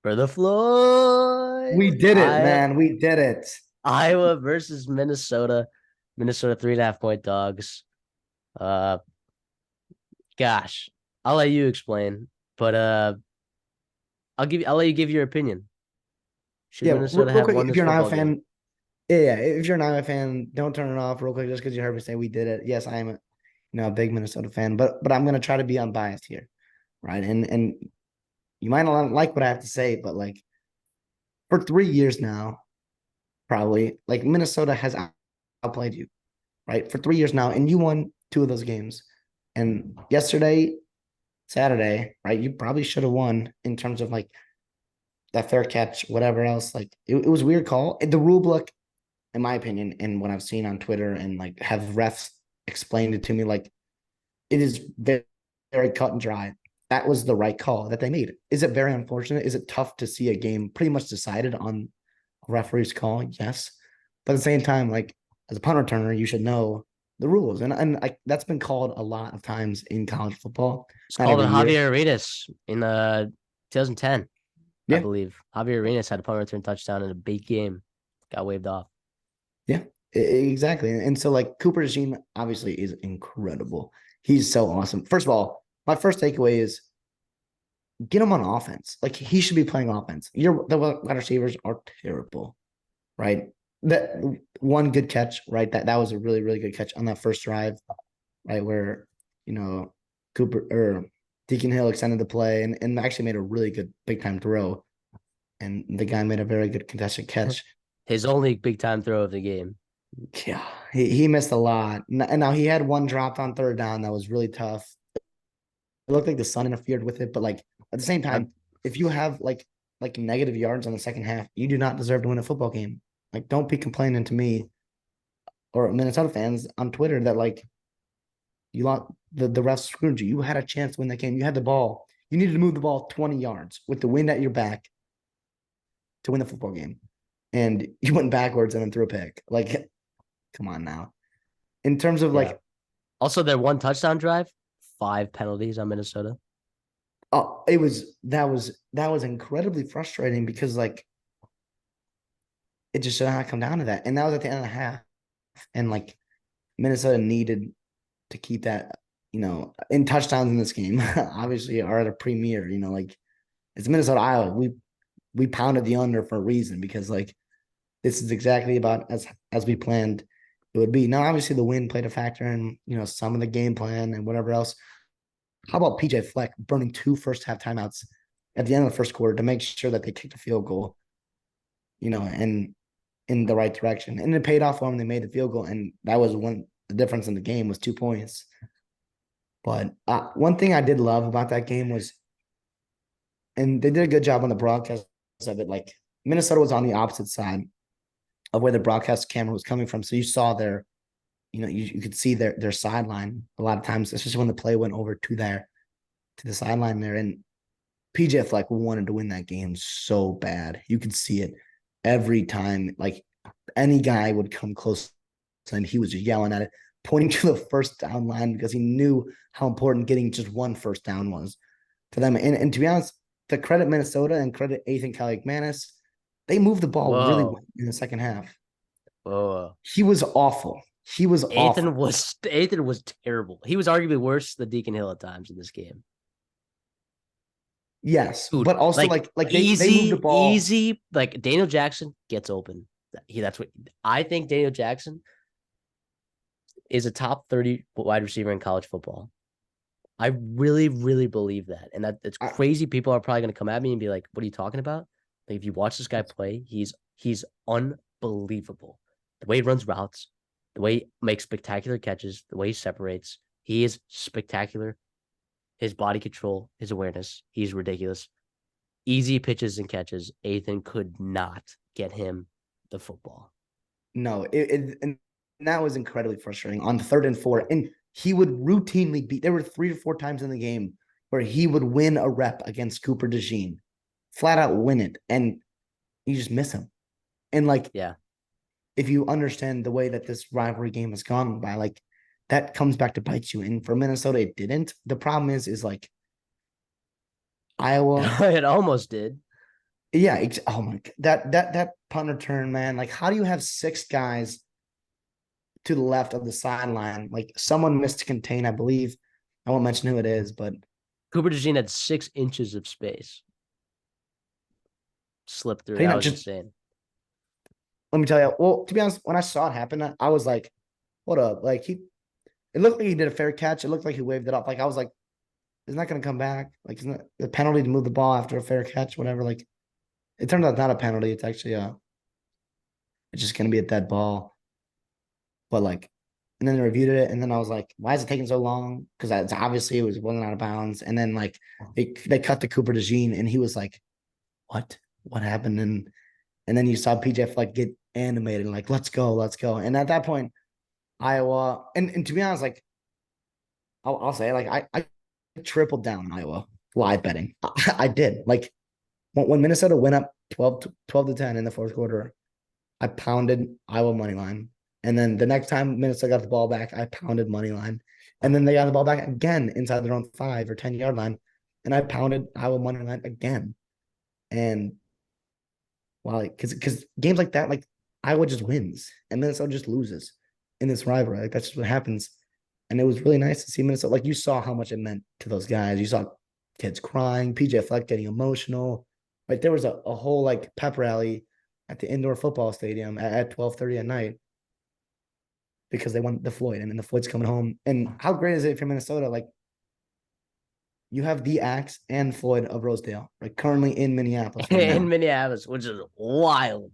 For the Floyd. We did it, man. We did it. Iowa versus Minnesota. Minnesota 3.5-point dogs. Gosh, I'll let you explain, but I'll let you give your opinion. Should Yeah, Minnesota real have quick, won if this you're not a football game? fan, yeah, if you're not a fan, don't turn it off real quick just because you heard me say we did it. Yes, I am a big Minnesota fan, but I'm gonna try to be unbiased here, right? And you might not like what I have to say, but like for 3 years now, probably like Minnesota has outplayed you, right? For 3 years now, and you won two of those games. And yesterday, Saturday, right? You probably should have won in terms of like that fair catch, whatever else. Like it was a weird call. The rule book, in my opinion, and what I've seen on Twitter and like have refs explained it to me, like it is very, very cut and dry. That was the right call that they made. Is it very unfortunate? Is it tough to see a game pretty much decided on a referee's call? Yes. But at the same time, like as a punt returner, you should know the rules. And that's been called a lot of times in college football. It's Not called every on year. Javier Arenas in 2010, I Yeah. believe. Javier Arenas had a punt return touchdown in a big game. Got waved off. Yeah, exactly. And so like Cooper DeJean obviously is incredible. He's so awesome. First of all, my first takeaway is get him on offense. Like he should be playing offense. The wide receivers are terrible, right? That one good catch, right? That was a really, really good catch on that first drive, right? Where, Cooper or Deacon Hill extended the play and actually made a really good big time throw. And the guy made a very good contested catch. His only big time throw of the game. Yeah, he missed a lot. And now he had one dropped on third down that was really tough. It looked like the sun interfered with it, but like at the same time, if you have like negative yards on the second half, you do not deserve to win a football game. Like, don't be complaining to me or Minnesota fans on Twitter that like you lost the refs screwed you. You had a chance to win that game. You had the ball. You needed to move the ball 20 yards with the wind at your back to win the football game. And you went backwards and then threw a pick. Like, come on now. In terms of like Also, their one touchdown drive, 5 penalties on Minnesota. oh, that was incredibly frustrating because like it just should not come down to that. And that was at the end of the half. And like Minnesota needed to keep that, in touchdowns in this game, obviously are at a premier, like it's Minnesota, Iowa. We pounded the under for a reason because like this is exactly about as we planned it would be. Now, obviously the wind played a factor in, some of the game plan and whatever else. How about PJ Fleck burning 2 first half timeouts at the end of the first quarter to make sure that they kicked a field goal, and in the right direction. And it paid off for them. They made the field goal. And that was the difference in the game was 2 points. But one thing I did love about that game was, and they did a good job on the broadcast of it, like Minnesota was on the opposite side of where the broadcast camera was coming from. So you saw you could see their sideline a lot of times, especially when the play went over to the sideline there. And PJ Fleck wanted to win that game so bad. You could see it every time. Like any guy would come close and he was just yelling at it, pointing to the first down line because he knew how important getting just one first down was for them. And to be honest, to credit Minnesota and credit Ethan Kaliakmanis, they moved the ball really well in the second half. Whoa. He was awful. He was awful. Ethan was terrible. He was arguably worse than Deacon Hill at times in this game. Yes, Dude, but also like they moved the ball easy. Like Daniel Jackson gets open. That's what I think. Daniel Jackson is a top 30 wide receiver in college football. I really, really believe that, and it's crazy. People are probably going to come at me and be like, "What are you talking about?" Like if you watch this guy play, he's unbelievable. The way he runs routes, the way he makes spectacular catches, the way he separates, he is spectacular. His body control, his awareness, he's ridiculous. Easy pitches and catches. Ethan could not get him the football. No, and that was incredibly frustrating on 3rd and 4. And he would routinely beat. There were 3 to 4 times in the game where he would win a rep against Cooper DeJean, flat out win it, and you just miss him. And like, if you understand the way that this rivalry game has gone by, like that comes back to bite you. And for Minnesota, it didn't. The problem is like Iowa. It almost did. Yeah. Oh my God. That punt return, man. Like, how do you have six guys to the left of the sideline? Like, someone missed to contain, I believe. I won't mention who it is, but Cooper DeJean had 6 inches of space slip through. he That not was just insane. let me tell you. Well, to be honest, when I saw it happen, I was like, "What up?" Like it looked like he did a fair catch. It looked like he waved it off. Like I was like, "It's not going to come back." Like, isn't it the penalty to move the ball after a fair catch? Whatever. Like, it turned out not a penalty. It's actually it's just going to be a dead ball. But like, and then they reviewed it, and then I was like, "Why is it taking so long?" Because it's obviously it wasn't out of bounds. And then like they cut to Cooper DeJean, and he was like, "What? What happened?" And then you saw PJ Fleck get animated, like, "Let's go, let's go." And at that point, Iowa, and to be honest, like I'll say, like I tripled down on Iowa live betting. I did. Like when Minnesota went up 12 to 10 in the fourth quarter, I pounded Iowa money line. And then the next time Minnesota got the ball back, I pounded money line. And then they got the ball back again inside their own 5 or 10 yard line. And I pounded Iowa money line again. And wow, because games like that, like Iowa just wins and Minnesota just loses in this rivalry. Like that's just what happens. And it was really nice to see Minnesota. Like you saw how much it meant to those guys. You saw kids crying, PJ Fleck getting emotional. Like there was a whole like pep rally at the indoor football stadium at 12:30 at night because they won the Floyd, and then the Floyd's coming home. And how great is it for Minnesota? Like you have the Axe and Floyd of Rosedale, like currently in Minneapolis right now. In Minneapolis, which is wild.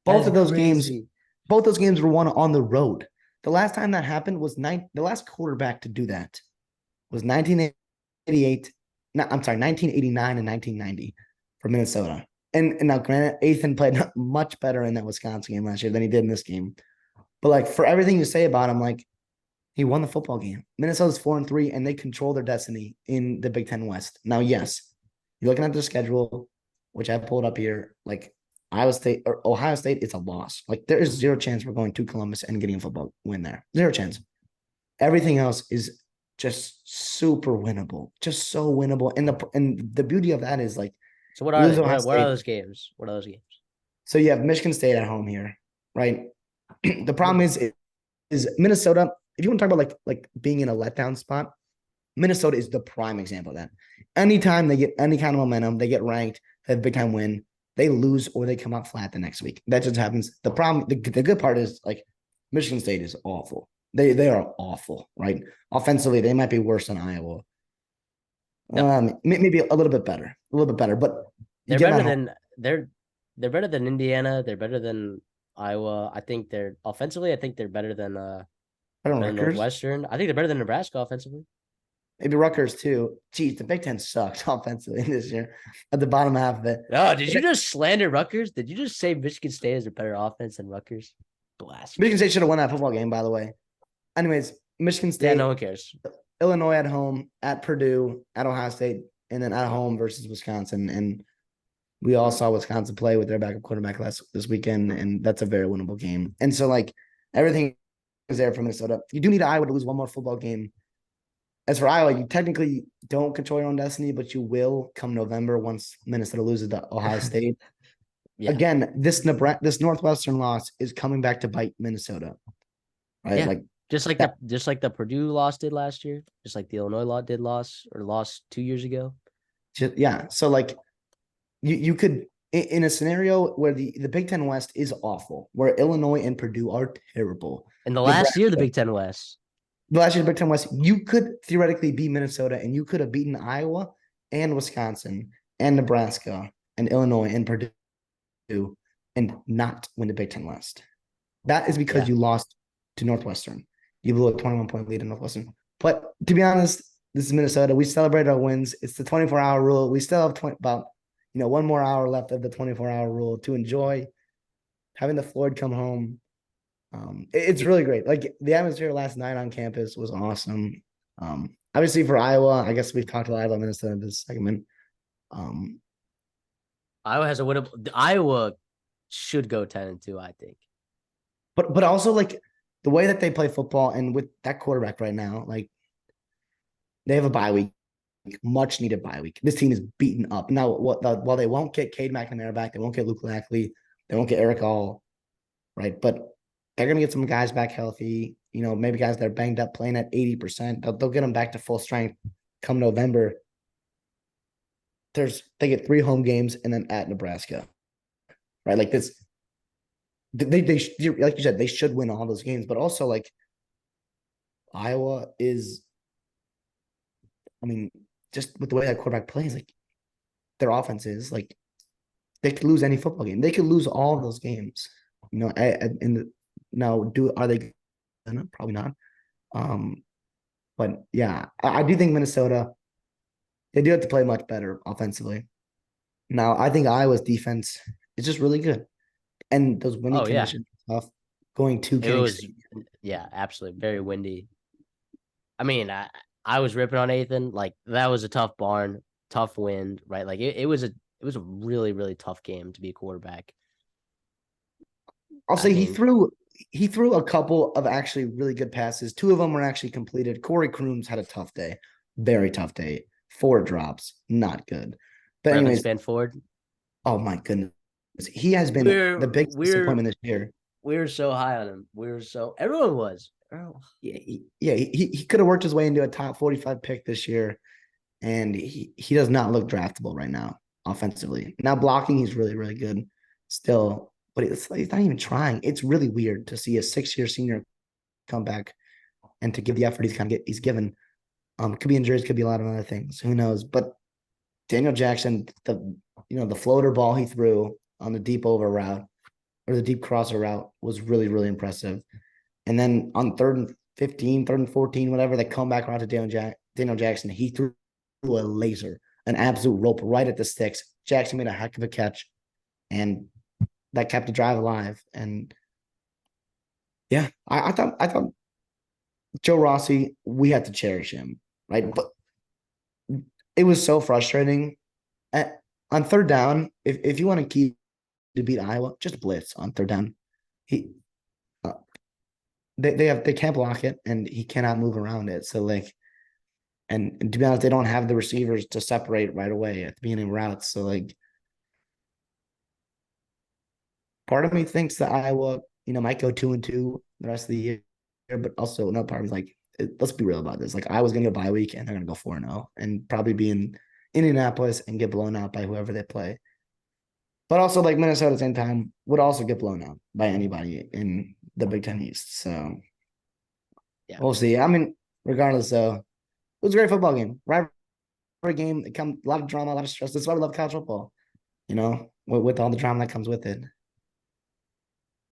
Both That's of those games, crazy. both those games were won on the road. The last time that happened was the last quarterback to do that was 1988. No, I'm sorry, 1989 and 1990 for Minnesota. And now, granted, Ethan played much better in that Wisconsin game last year than he did in this game. But like for everything you say about him, like he won the football game. Minnesota's 4-3, and they control their destiny in the Big Ten West. Now, yes, you're looking at their schedule, which I pulled up here. Like Iowa State or Ohio State, it's a loss. Like there is zero chance we're going to Columbus and getting a football win there. Zero chance. Everything else is just super winnable, just so winnable. And the beauty of that is like So what you are lose they? Ohio What are State, those games? What are those games? so you have Michigan State at home here, right? The problem is Minnesota. If you want to talk about like being in a letdown spot, Minnesota is the prime example of that. Anytime they get any kind of momentum, they get ranked, they have a big time win, they lose or they come out flat the next week. That just happens. The problem, the good part is like Michigan State is awful. They are awful, right? Offensively, they might be worse than Iowa. No, Maybe a little bit better, but you they're get them better at home. than they're better than Indiana. They're better than Iowa. I think they're offensively. I think they're Better than better than Rutgers. Northwestern. I think they're better than Nebraska offensively. Maybe Rutgers too. Geez, the Big Ten sucks offensively this year at the bottom half of it. Oh, did you just slander Rutgers? Did you just say Michigan State is a better offense than Rutgers? Michigan Blasphemy. State should have won that football game, by the way. Anyways, Michigan Yeah, no State, one cares. Illinois at home, at Purdue, at Ohio State, and then at home versus Wisconsin. And we all saw Wisconsin play with their backup quarterback this weekend, and that's a very winnable game. And so, like, everything is there for Minnesota. You do need Iowa to lose one more football game. As for Iowa, you technically don't control your own destiny, but you will come November once Minnesota loses to Ohio State. Yeah. Again, this Northwestern loss is coming back to bite Minnesota, right? Yeah. Like that. Just like the Purdue loss did last year, just like the Illinois lost 2 years ago. Yeah. So like you could in a scenario where the Big Ten West is awful, where Illinois and Purdue are terrible. In the last year, the Nebraska, Big Ten West. the last year Big Ten West, you could theoretically beat Minnesota, and you could have beaten Iowa and Wisconsin and Nebraska and Illinois and Purdue and not win the Big Ten West. That is because Yeah. you lost to Northwestern. You blew a 21-point lead in Northwestern. But to be honest, this is Minnesota. We celebrate our wins. It's the 24-hour rule. We still have about one more hour left of the 24-hour rule to enjoy having the Floyd come home. It's really great. Like the atmosphere last night on campus was awesome. Obviously for Iowa, I guess we've talked a lot about Minnesota in this segment. Iowa has a winnable. Iowa should go 10-2, I think. But also like the way that they play football and with that quarterback right now, like they have a bye week much needed bye week. This team is beaten up. Now, while they won't get Cade McNamara back, they won't get Luke Lackley, they won't get Eric All, right? But they're going to get some guys back healthy. Maybe guys that are banged up playing at 80%. They'll get them back to full strength come November. They get 3 home games and then at Nebraska, right? Like this, they like you said, they should win all those games. But also, like, Iowa is, I mean, just with the way that quarterback plays, like, their offense is, like, they could lose any football game. They could lose all of those games. Are they gonna? Probably not. But yeah, I do think Minnesota, they do have to play much better offensively. Now, I think Iowa's defense is just really good. And those windy conditions are tough. Going to It was, absolutely very windy. I mean, I was ripping on Ethan. Like, that was a tough barn, tough wind, right? Like, it was a really, really tough game to be a quarterback. I'll say he threw a couple of actually really good passes. 2 of them were actually completed. Corey Crooms had a tough day, very tough day. 4 drops, not good. But anyways, Van Ford. Oh my goodness, he has been the biggest disappointment this year. We were so high on him. Everyone was. Yeah, he could have worked his way into a top 45 pick this year, and he does not look draftable right now offensively. Now blocking, he's really, really good still, but he's not even trying. It's really weird to see a 6-year senior come back and to give the effort he's given. Could be injuries, could be a lot of other things. Who knows? But Daniel Jackson, the floater ball he threw on the deep over route or the deep crosser route was really, really impressive. And then on 3rd and 15, 3rd and 14, whatever, they come back around to Daniel Jackson. He threw a laser, an absolute rope right at the sticks. Jackson made a heck of a catch, and that kept the drive alive. And yeah, I thought Joe Rossi, we had to cherish him, right? But it was so frustrating. On 3rd down, if you want to keep to beat Iowa, just blitz on 3rd down. They can't block it, and he cannot move around it. So, like, and to be honest, they don't have the receivers to separate right away at the beginning of routes. So, like, part of me thinks that Iowa, might go 2-2 the rest of the year, but also another part of me is like, let's be real about this. Like, Iowa's gonna go bye week, and they're gonna go 4-0, and probably be in Indianapolis and get blown out by whoever they play. But also, like, Minnesota at the same time would also get blown out by anybody in the Big Ten East. So yeah, we'll see. I mean, regardless, though, it was a great football game. Rivalry game. A lot of drama, a lot of stress. That's why we love college football, with all the drama that comes with it.